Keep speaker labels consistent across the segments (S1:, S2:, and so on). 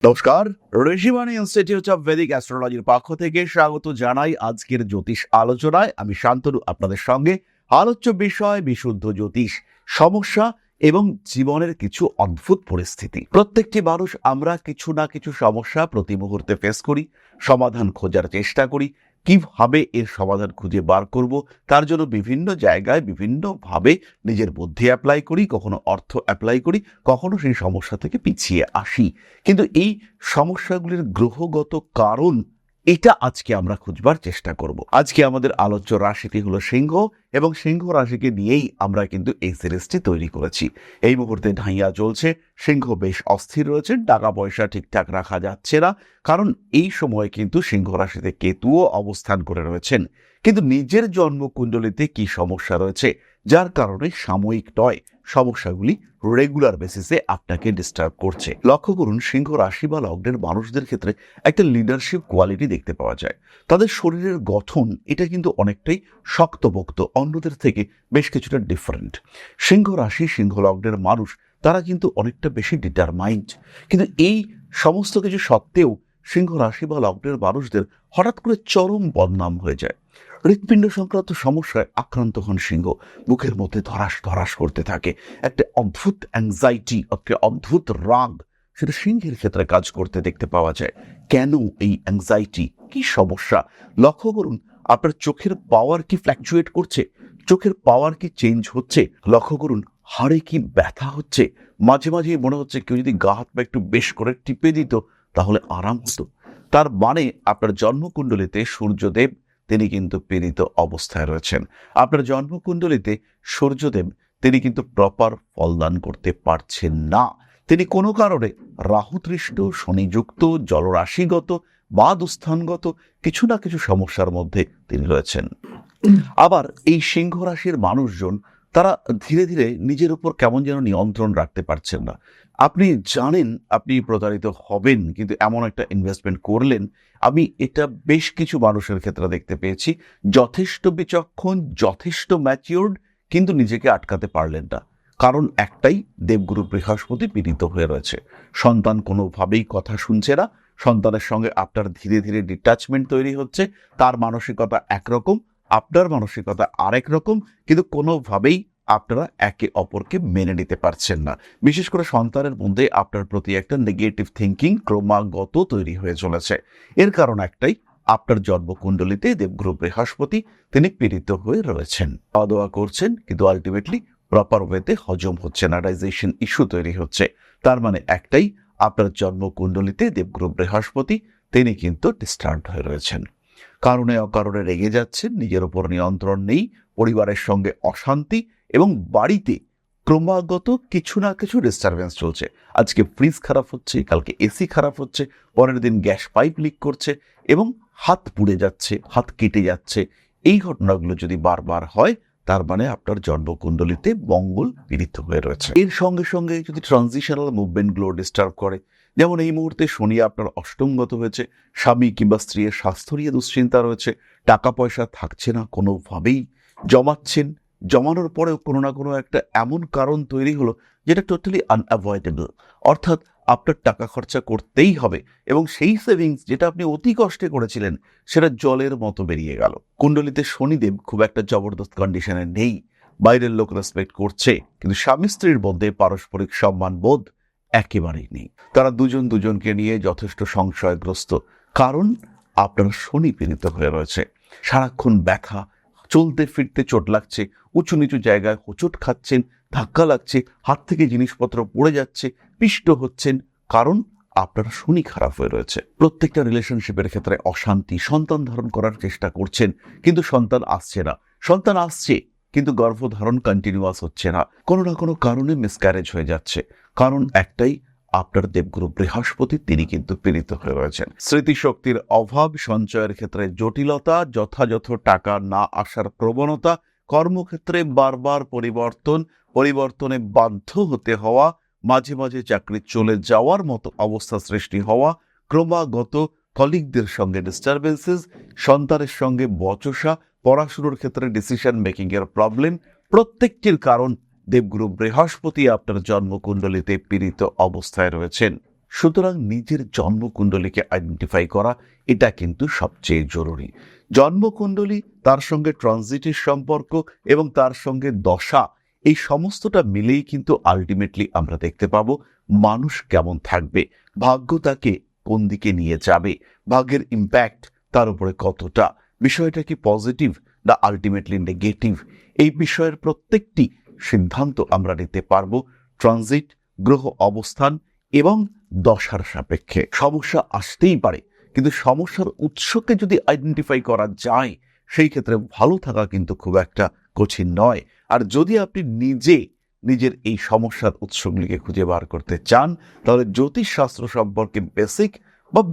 S1: নমস্কার, Rishibani institute of Vedic অ্যাস্ট্রোলজির পক্ষ থেকে স্বাগত জানাই আজকের জ্যোতিষ আলোচনায়। আমি শান্তনু আপনাদের সঙ্গে। আলোচ্য বিষয় বিশুদ্ধ জ্যোতিষ, সমস্যা এবং জীবনের কিছু অদ্ভুত পরিস্থিতি। প্রত্যেকটি মানুষ আমরা কিছু না কিছু সমস্যা প্রতি মুহূর্তে ফেস করি, সমাধান খোঁজার চেষ্টা করি। কিভাবে এর সমাধান খুঁজে বার করব, তার জন্য বিভিন্ন জায়গায় বিভিন্নভাবে নিজের বুদ্ধি অ্যাপ্লাই করি, কখনো অর্থ অ্যাপ্লাই করি, কখনো সেই সমস্যা থেকে পিছিয়ে আসি। কিন্তু এই সমস্যাগুলির গ্রহগত কারণ এটা আজকে আমরা খুঁজবার চেষ্টা করব। আজকে আমাদের আলোচ্য রাশিটি হলো সিংহ, এবং সিংহ রাশিকে নিয়েই আমরা কিন্তু এই সিরিজটি তৈরি করেছি। এই মুহূর্তে ঢাইয়া চলছে, সিংহ বেশ অস্থির রয়েছে, টাকা পয়সা ঠিকঠাক রাখা যাচ্ছে না, কারণ এই সময় কিন্তু সিংহ রাশিতে কেতুও অবস্থান করে রয়েছেন। কিন্তু নিজের জন্মকুণ্ডলিতে কি সমস্যা রয়েছে, যার কারণে সাময়িক নয়, সমস্যাগুলি রেগুলার বেসিসে আপনাকে ডিস্টার্ব করছে। লক্ষ্য করুন, সিংহ রাশি বা লগ্নের মানুষদের ক্ষেত্রে একটা লিডারশিপ কোয়ালিটি দেখতে পাওয়া যায়। তাদের শরীরের গঠন এটা কিন্তু অনেকটাই শক্তপোক্ত, অন্যদের থেকে বেশ কিছুটা ডিফারেন্ট। সিংহ রাশি সিংহ লগ্নের মানুষ তারা কিন্তু অনেকটা বেশি ডিটারমাইন্ড। কিন্তু এই সমস্ত কিছু সত্ত্বেও সিংহ রাশি বা লগ্নের মানুষদের হঠাৎ করে চরম বদনাম হয়ে যায়। হৃৎপিণ্ড সংক্রান্ত সমস্যায় আক্রান্ত হন সিংহ, বুকের মধ্যে ধরাস ধরাস করতে থাকে, একটা অদ্ভুত অ্যাংজাইটি, একটা অদ্ভুত রাগ সেটা সিংহের ক্ষেত্রে কাজ করতে দেখতে পাওয়া যায়। কেন এই অ্যাংজাইটি, কি সমস্যা? লক্ষ্য করুন, আপনার চোখের পাওয়ার কি ফ্ল্যাকচুয়েট করছে, চোখের পাওয়ার কি চেঞ্জ হচ্ছে? লক্ষ্য করুন, হাড়ে কি ব্যথা হচ্ছে? মাঝে মাঝে মনে হচ্ছে কেউ যদি গা হাত পা একটু বেশ করে টিপে দিত তাহলে আরাম হতো। তার মানে আপনার জন্মকুণ্ডলিতে সূর্যদেব তিনি কিন্তু পীড়িত অবস্থায় রয়েছেন। আপনার জন্মকুণ্ডলিতে সূর্যদেব তিনি কিন্তু প্রপার ফলদান করতে পারছেন না। তিনি কোনো কারণে রাহুতৃষ্ট, শনিযুক্ত, জলরাশিগত বা দুস্থানগত কিছু না কিছু সমস্যার মধ্যে তিনি রয়েছেন। আবার এই সিংহ রাশির মানুষজন তারা ধীরে ধীরে নিজের উপর কেমন যেন নিয়ন্ত্রণ রাখতে পারছেন না। আপনি জানেন আপনি প্রতারিত হবেন, কিন্তু এমন একটা ইনভেস্টমেন্ট করলেন। আমি এটা বেশ কিছু মানুষের ক্ষেত্রে দেখতে পেয়েছি, যথেষ্ট বিচক্ষণ, যথেষ্ট ম্যাচিওর্ড, কিন্তু নিজেকে আটকাতে পারলেন না। কারণ একটাই, দেবগুরু বৃহস্পতি পীড়িত হয়ে রয়েছে। সন্তান কোনোভাবেই কথা শুনছে না, সন্তানের সঙ্গে আপনার ধীরে ধীরে ডিট্যাচমেন্ট তৈরি হচ্ছে। তার মানসিকতা একরকম, আপনার মানসিকতা আরেক রকম, কিন্তু কোনোভাবেই আপনারা একে অপরকে মেনে নিতে পারছেন না। বিশেষ করে সন্তানের মধ্যে আপনার প্রতি একটা নেগেটিভ থিঙ্কিং ক্রমাগত তৈরি হয়ে চলেছে। এর কারণ একটাই, আপনার জন্মকুণ্ডলিতে দেবগুরু বৃহস্পতি তিনি পীড়িত হয়ে রয়েছেন। খাওয়া দাওয়া করছেন কিন্তু আলটিমেটলি প্রপার ওয়েতে হজম হচ্ছে না, ডাইজেশন ইস্যু তৈরি হচ্ছে। তার মানে একটাই, আপনার জন্মকুণ্ডলিতে দেবগুরু বৃহস্পতি তিনি কিন্তু ডিস্টার্বড হয়ে রয়েছেন। কারণে অকারণে রেগে যাচ্ছেন, নিজের উপর নিয়ন্ত্রণ নেই, পরিবারের সঙ্গে অশান্তি, এবং বাড়িতে ক্রমাগত কিছু না কিছু ডিস্টারবেন্স চলছে। আজকে ফ্রিজ খারাপ হচ্ছে, কালকে এসি খারাপ হচ্ছে, পরের দিন গ্যাস পাইপ লিক করছে, এবং হাত পুড়ে যাচ্ছে, হাত কেটে যাচ্ছে। এই ঘটনাগুলো যদি বারবার হয়, তার মানে আপনার জন্মকুণ্ডলিতে মঙ্গল পীড়িত হয়ে রয়েছে। এর সঙ্গে সঙ্গে যদি ট্রানজিশনাল মুভমেন্টগুলো ডিস্টার্ব করে, যেমন এই মুহূর্তে শনি আপনার অষ্টমগত হয়েছে, স্বামী কিংবা স্ত্রীর স্বাস্থ্য নিয়ে দুশ্চিন্তা রয়েছে, টাকা পয়সা থাকছে না কোনোভাবেই, জমাচ্ছেন, জমানোর পরেও কোনো না কোনো একটা এমন কারণ তৈরি হলো যেটা টোটালি আনঅ্যাভয়েডেবল। অর্থাৎ আপনার টাকা খরচা করতেই হবে, এবং সেই সেভিংস যেটা আপনি অতি কষ্টে করেছিলেন সেটা জলের মতো বেরিয়ে গেল। কুণ্ডলিতে শনিদেব খুব একটা জবরদস্ত কন্ডিশনে নেই, বাইরের লোক রেসপেক্ট করছে, কিন্তু স্বামী স্ত্রীর মধ্যে পারস্পরিক সম্মান বোধ একেবারেই নেই। তারা দুজন দুজনকে নিয়ে যথেষ্ট সংশয়গ্রস্ত, কারণ আপনার শনি পীড়িত হয়ে রয়েছে। সারাক্ষণ ব্যথা, চলতে ফিরতে চোট লাগছে, উঁচু নিচু জায়গায় হোঁচট খাচ্ছেন, ধাক্কা লাগছে, হাত থেকে জিনিসপত্র পড়ে যাচ্ছে, পিষ্ট হচ্ছেন, কারণ আপনার শনি খারাপ হয়ে রয়েছে। প্রত্যেকটা রিলেশনশিপের ক্ষেত্রে অশান্তি, সন্তান ধারণ করার চেষ্টা করছেন কিন্তু সন্তান আসছে না, সন্তান আসছে কিন্তু গর্ভধারণ কন্টিনিউয়াস হচ্ছে না, কোনো না কোনো কারণে মিসক্যারেজ হয়ে যাচ্ছে। কারণ একটাই, আপনার দেবগুরু বৃহস্পতি তিনি কিন্তু পীড়িত হয়ে রয়েছেন। স্মৃতিশক্তির অভাব, সঞ্চয়ের ক্ষেত্রে জটিলতা, যথাযথ টাকা না আসার প্রবণতা, কর্মক্ষেত্রে বারবার পরিবর্তনে বাধ্য হতে হওয়া, মাঝে মাঝে চাকরি চলে যাওয়ার মতো অবস্থা সৃষ্টি হওয়া, ক্রমাগত কলিগদের সঙ্গে ডিস্টারবেন্সেস, সন্তানের সঙ্গে বচসা, পড়াশুনোর ক্ষেত্রে ডিসিশন মেকিং এর প্রবলেম, প্রত্যেকটির কারণ দেবগুরু বৃহস্পতি আপনার জন্মকুণ্ডলিতে পীড়িত অবস্থায় রয়েছেন। সুতরাং নিজের জন্মকুণ্ডলীকে আইডেন্টিফাই করা এটা কিন্তু সবচেয়ে জরুরি। জন্মকুণ্ডলী, তার সঙ্গে ট্রানজিটের সম্পর্ক এবং তার সঙ্গে দশা, এই সমস্তটা মিলেই কিন্তু আলটিমেটলি আমরা দেখতে পাবো মানুষ কেমন থাকবে, ভাগ্য তাকে কোন দিকে নিয়ে যাবে, ভাগ্যের ইম্প্যাক্ট তার উপরে কতটা, বিষয়টা কি পজিটিভ না আলটিমেটলি নেগেটিভ। এই বিষয়ের প্রত্যেকটি সিদ্ধান্ত আমরা নিতে পারবো ট্রানজিট, গ্রহ অবস্থান এবং দশার সাপেক্ষে। সমস্যা আসতেই পারে, কিন্তু সমস্যার উৎসকে যদি আইডেন্টিফাই করা যায় সেই ক্ষেত্রে ভালো থাকা কিন্তু খুব একটা কঠিন নয়। আর যদি আপনি নিজের এই সমস্যার উৎসগুলিকে খুঁজে বার করতে চান, তাহলে জ্যোতিষশাস্ত্র সম্পর্কে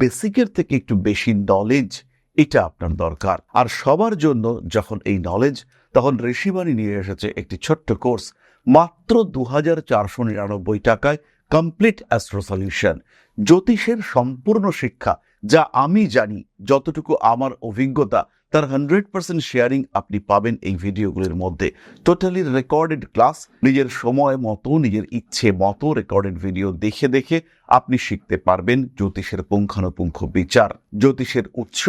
S1: বেসিকের থেকে একটু বেশি নলেজ এটা আপনার দরকার। আর সবার জন্য যখন এই নলেজ, তখন ঋষিবাণী নিয়ে এসেছে একটি ছোট্ট কোর্স, মাত্র 2499 টাকায় কমপ্লিট অ্যাস্ট্রো সলিউশন। জ্যোতিষের সম্পূর্ণ শিক্ষা, যা আমি জানি, যতটুকু আমার অভিজ্ঞতা, তার 100% শেয়ারিং আপনি পাবেন এই ভিডিওগুলির মধ্যে। টোটালি রেকর্ডেড ক্লাস, নিজের সময় মতো, নিজের ইচ্ছে মতো রেকর্ডেড ভিডিও দেখে দেখে আপনি শিখতে পারবেন জ্যোতিষের পুঙ্খানুপুঙ্খ বিচার, জ্যোতিষের উৎস,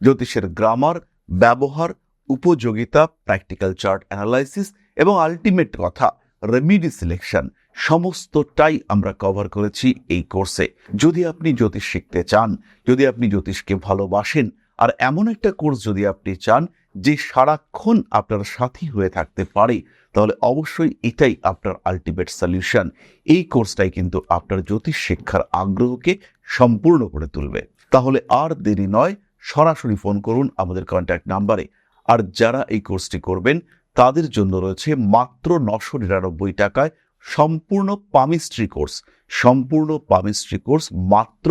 S1: জ্যোতিষের গ্রামার, ব্যবহার, উপযোগিতা, প্র্যাকটিক্যাল চার্ট অ্যানালাইসিস এবং আলটিমেট কথা রেমিডি সিলেকশন, সমস্তটাই আমরা কভার করেছি এই কোর্সে। যদি আপনি জ্যোতিষ শিখতে চান, যদি আপনি জ্যোতিষকে ভালোবাসেন, আর এমন একটা কোর্স যদি আপনি চান যে সারাক্ষণ আপনার সাথী হয়ে থাকতে পারে, তাহলে অবশ্যই এটাই আপনার আলটিমেট সলিউশন। এই কোর্সটাই কিন্তু আপনার জ্যোতিষ শিক্ষার আগ্রহকে সম্পূর্ণ করে তুলবে। তাহলে আর দেরি নয়, সরাসরি ফোন করুন আমাদের কন্ট্যাক্ট নাম্বারে। আর যারা এই কোর্সটি করবেন তাদের জন্য রয়েছে মাত্র 999 টাকায় সম্পূর্ণ পামিস্ট্রি কোর্স। সম্পূর্ণ পামিস্ট্রি কোর্স মাত্র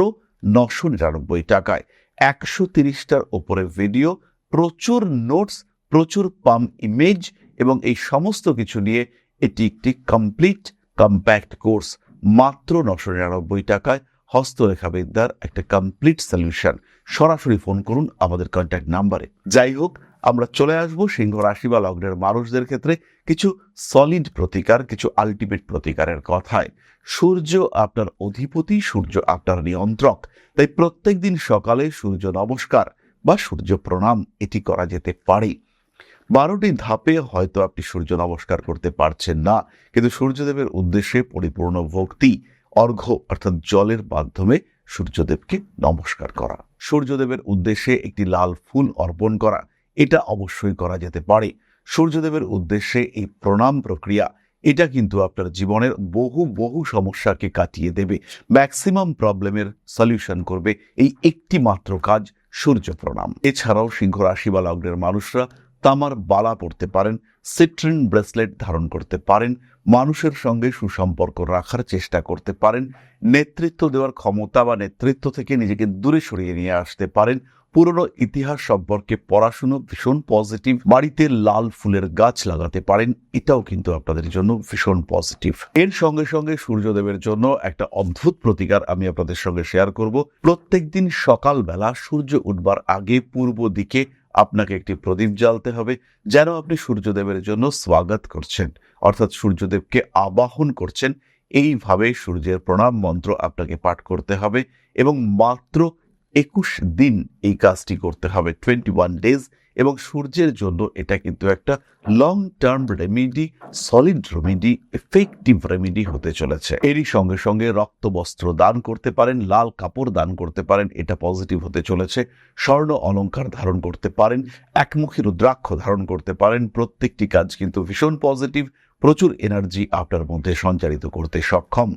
S1: 999 টাকায়, 130টার ওপরে ভিডিও, প্রচুর নোটস, প্রচুর পাম ইমেজ এবং এই সমস্ত কিছু নিয়ে এটি একটি কমপ্লিট কম্প্যাক্ট কোর্স। মাত্র 999 টাকায় হস্তরেখাবিদ্যার একটা কমপ্লিট সলিউশন। সরাসরি ফোন করুন আমাদের কন্ট্যাক্ট নাম্বারে। যাই হোক, আমরা চলে আসবো সিংহ রাশি বা লগ্নের মানুষদের ক্ষেত্রে কিছু সলিড প্রতিকার, কিছু আলটিমেট প্রতিকারের কথায়। সূর্য আপনার অধিপতি, সূর্য আপনার নিয়ন্ত্রক, তাই প্রত্যেক দিন সকালে সূর্য নমস্কার বা সূর্য প্রণাম এটি করা যেতে পারে। 12টি ধাপে হয়তো আপনি সূর্য নমস্কার করতে পারছেন না, কিন্তু সূর্যদেবের উদ্দেশ্যে পরিপূর্ণ ভক্তি, অর্ঘ্য অর্থাৎ জলের মাধ্যমে সূর্যদেবকে নমস্কার করা, সূর্যদেবের উদ্দেশ্যে একটি লাল ফুল অর্পণ করা, এটা অবশ্যই করা যেতে পারে। সূর্যদেবের উদ্দেশ্যে এই প্রণাম প্রক্রিয়া, এটা কিন্তু আপনার জীবনের বহু সমস্যাকে কাটিয়ে দেবে, ম্যাক্সিমাম প্রবলেমের সলিউশন করবে এই একটি মাত্র কাজ, সূর্য প্রণাম। এছাড়াও সিংহ রাশি বা লগ্নের মানুষরা তামার বালা পড়তে পারেন, সিট্রিন ব্রেসলেট ধারণ করতে পারেন, মানুষের সঙ্গে সুসম্পর্ক রাখার চেষ্টা করতে পারেন, নেতৃত্ব দেওয়ার ক্ষমতা বা নেতৃত্ব থেকে নিজেকে দূরে সরিয়ে নিয়ে আসতে পারেন, পুরনো ইতিহাস সম্পর্কে পড়াশুনো ভীষণ পজিটিভ, বাড়িতে লাল ফুলের গাছ লাগাতে পারেন, এটাও কিন্তু আপনাদের জন্য ভীষণ পজিটিভ। এর সঙ্গে সঙ্গে সূর্যদেবের জন্য একটা অদ্ভুত প্রতিকার আমি আপনাদের সঙ্গে শেয়ার করব। প্রত্যেকদিন সকালবেলা সূর্য উঠবার আগে পূর্ব দিকে আপনাকে একটি প্রদীপ জ্বালতে হবে, যেন আপনি সূর্যদেবের জন্য স্বাগত করছেন, অর্থাৎ সূর্যদেবকে আবাহন করছেন। এইভাবে সূর্যের প্রণাম মন্ত্র আপনাকে পাঠ করতে হবে এবং মাত্র 21 দিন এই কাজটি করতে হবে, 21 ডেজ। এবং সূর্যের জন্য এটা কিন্তু একটা long term remedy, solid remedy, effective remedy হতে চলেছে। এরই সঙ্গে সঙ্গে রক্ত বস্ত্র দান করতে পারেন, লাল কাপড় দান করতে পারেন, এটা পজিটিভ হতে চলেছে। স্বর্ণ অলংকার ধারণ করতে পারেন, একমুখী রুদ্রাক্ষ ধারণ করতে পারেন। প্রত্যেকটি কাজ কিন্তু ভীষণ পজিটিভ, প্রচুর এনার্জি আপনার মধ্যে সঞ্চারিত করতে সক্ষম।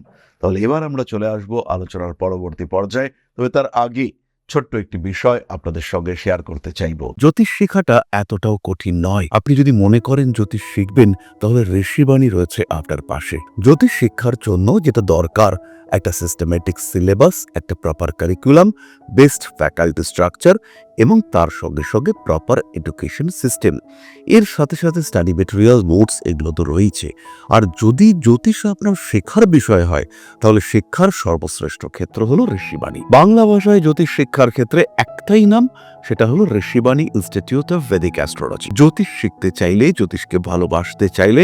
S1: তাহলে এবার আমরা চলে আসবো আলোচনার পরবর্তী পর্যায়ে। তবে তার আগে ছোট্ট একটি বিষয় আপনাদের সঙ্গে শেয়ার করতে চাইব।
S2: জ্যোতিষ শেখাটা এতটাও কঠিন নয়। আপনি যদি মনে করেন জ্যোতিষ শিখবেন, তাহলে ঋষিবাণী রয়েছে আপনার পাশে। জ্যোতিষ শিক্ষার জন্য যেটা দরকার, একটা সিস্টেমেটিক সিলেবাস, একটা proper curriculum, best faculty structure এবং তার সঙ্গে সঙ্গে প্রপার এডুকেশন সিস্টেম। এর সাথে সাথে স্টাডি মেটেরিয়াল, নোটস এগুলো তো রয়েছে। আর যদি জ্যোতিষ আপনার শেখার বিষয় হয়, তাহলে শিক্ষার সর্বশ্রেষ্ঠ ক্ষেত্র হলো ঋষিবাণী। বাংলা ভাষায় জ্যোতিষ শিক্ষার ক্ষেত্রে একটাই নাম, সেটা হলো Rishibani institute of Vedic astrology. জ্যোতিষ শিখতে চাইলে, জ্যোতিষকে ভালোবাসতে চাইলে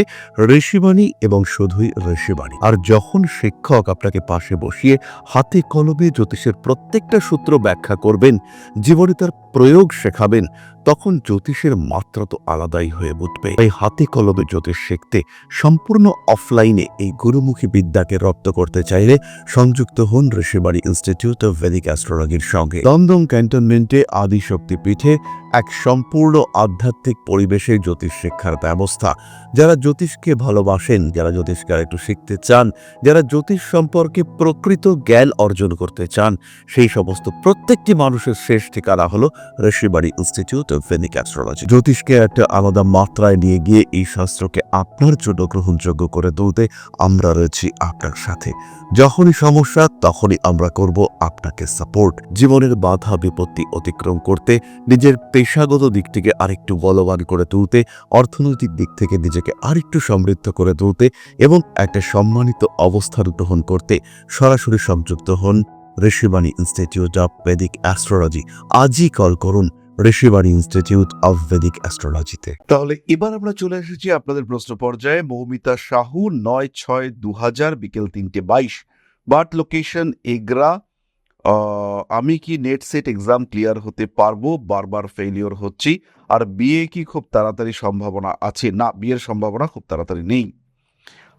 S2: ঋষিবাণী এবং শুধুই ঋষিবাণী। আর যখন শিক্ষক আপনাকে পাশে বসিয়ে হাতে কলমে জ্যোতিষের প্রত্যেকটা সূত্র ব্যাখ্যা করবেন, জীবনে তার প্রয়োগ শেখাবেন, তখন জ্যোতিষের মাত্রা তো আলাদাই হয়ে উঠবে। তাই হাতে কলমে জ্যোতিষ শিখতে সম্পূর্ণ অফলাইনে এই গুরুমুখী বিদ্যাকে রপ্ত করতে চাইলে সংযুক্ত হন ঋষিবাণী ইনস্টিটিউট অফ ভেদিক অ্যাস্ট্রোলজির সঙ্গে। দমদম ক্যান্টনমেন্টে আদিশক্তি পীঠে এক সম্পূর্ণ আধ্যাত্মিক পরিবেশে জ্যোতিষ শিক্ষার ব্যবস্থা। যারা জ্যোতিষকে ভালোবাসেন, যারা জ্যোতিষকে একটু শিখতে চান, যারা জ্যোতিষ সম্পর্কে প্রকৃত জ্ঞান অর্জন করতে চান, সেই সমস্ত প্রত্যেকটি মানুষের শেষ ঠিকানা হলো Rishibani institute of Vedic astrology. জ্যোতিষকে একটা আলাদা মাত্রায় নিয়ে গিয়ে এই শাস্ত্রকে আপনার জন্য গ্রহণযোগ্য করে তুলতে আমরা রয়েছি আপনার সাথে। যখনই সমস্যা তখনই আমরা করব আপনাকে সাপোর্ট। জীবনের বাধা বিপত্তি অতিক্রম করতে, নিজের পেশাগত দিক থেকে আরেকটু বলবান করে তুলতে, অর্থনৈতিক দিক থেকে নিজেকে আরেকটু সমৃদ্ধ করে তুলতে এবং একটা সম্মানিত অবস্থান গ্রহণ করতে সরাসরি সংযুক্ত হন Rishibani institute of Vedic astrology. আজই কল করুন ঋষিবাণী ইনস্টিটিউট অফ ভেদিক অ্যাস্ট্রোলজিতে।
S1: তাহলে এবার আমরা চলে এসেছি আপনাদের প্রশ্ন পর্যায়ে। মৌমিতা সাহু 9/6/2000 বিকেল 3:22, বার্থ লোকেশন এগরা। আমি কি নেট সেট এক্সাম ক্লিয়ার হতে পারবো? বারবার ফেলিওর হচ্ছি। আর বিয়ে কি খুব তাড়াতাড়ি সম্ভাবনা আছে? না, বিয়ের সম্ভাবনা খুব তাড়াতাড়ি নেই।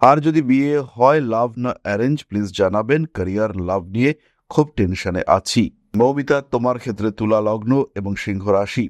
S1: আর যদি বিয়ে হয়, লাভ না অ্যারেঞ্জ, প্লিজ জানাবেন। ক্যারিয়ার লাভ নিয়ে খুব টেনশনে আছি। মৌমিতা, তোমার ক্ষেত্রে তুলা লগ্ন এবং সিংহ রাশি,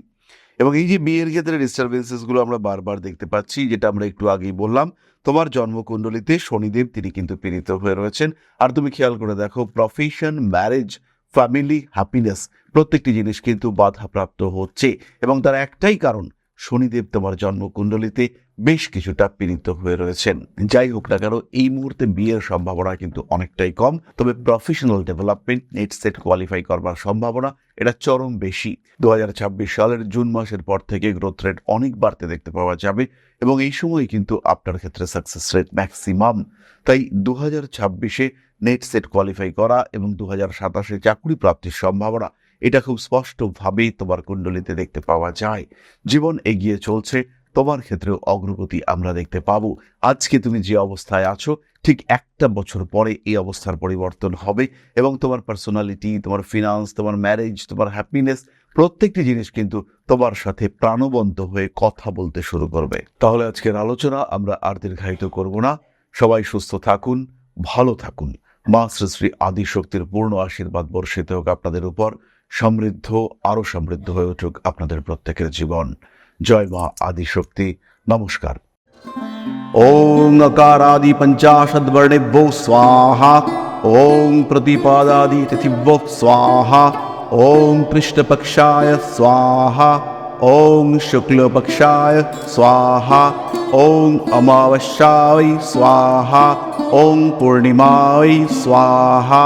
S1: এবং এই যে বিয়ের ক্ষেত্রে ডিস্টারবেন্সেসগুলো আমরা বারবার দেখতে পাচ্ছি, যেটা আমরা একটু আগেই বললাম, তোমার জন্মকুণ্ডলিতে শনিদেব তিনি কিন্তু পীড়িত হয়ে রয়েছেন। আর তুমি খেয়াল করে দেখো, প্রফেশন, ম্যারেজ, ফ্যামিলি, হ্যাপিনেস, প্রত্যেকটি জিনিস কিন্তু বাধাপ্রাপ্ত হচ্ছে, এবং তার একটাই কারণ, শনিদেব তোমার জন্মকুণ্ডলিতে বেশ কিছুটা পীড়িত হয়ে রয়েছেন। যাই হোক না কেন, এই মুহূর্তে বিয়ের সম্ভাবনা কিন্তু অনেকটাই কম, তবে professional development, net set qualify করবার সম্ভাবনা এটা চরম বেশি। 2026 সালের জুন মাসের পর থেকে গ্রোথ রেট অনেক বাড়তে দেখতে পাওয়া যাবে, এবং এই সময় কিন্তু আপনার ক্ষেত্রে সাকসেস রেট ম্যাক্সিমাম। তাই 2026-এ নেট সেট কোয়ালিফাই করা এবং 2027-এ চাকরি প্রাপ্তির সম্ভাবনা এটা খুব স্পষ্টভাবে তোমার কুণ্ডলিতে দেখতে পাওয়া যায়। জীবন এগিয়ে চলছে, তোমার ক্ষেত্রেও অগ্রগতি আমরা দেখতে পাবো। আজকে তুমি যে অবস্থায় আছো, ঠিক একটা বছর পরে এই অবস্থার পরিবর্তন হবে, এবং তোমার পার্সোনালিটি, তোমার ফিনান্স, তোমার ম্যারেজ, তোমার হ্যাপিনেস, প্রত্যেকটি জিনিস কিন্তু তোমার সাথে প্রাণবন্ত হয়ে কথা বলতে শুরু করবে। তাহলে আজকের আলোচনা আমরা আর দীর্ঘায়িত করব না। সবাই সুস্থ থাকুন, ভালো থাকুন। মা শ্রী শ্রী আদিশক্তির পূর্ণ আশীর্বাদ বর্ষিত হোক আপনাদের উপর। সমৃদ্ধ, আরো সমৃদ্ধ হয়ে উঠুক আপনাদের প্রত্যেকের জীবন। জয় মা আদিশক্তি। নমস্কার। ওং अकारादि पंचाशद्वर्णेभ्यो स्वाहा। ओं प्रतिपादादि तिथिभ्यो स्वाहा। ओं कृष्णपक्षाय स्वाहा। ओं शुक्लपक्षाय स्वाहा। ओं अमावस्याय स्वाहा। ओं पूर्णिमाय स्वाहा।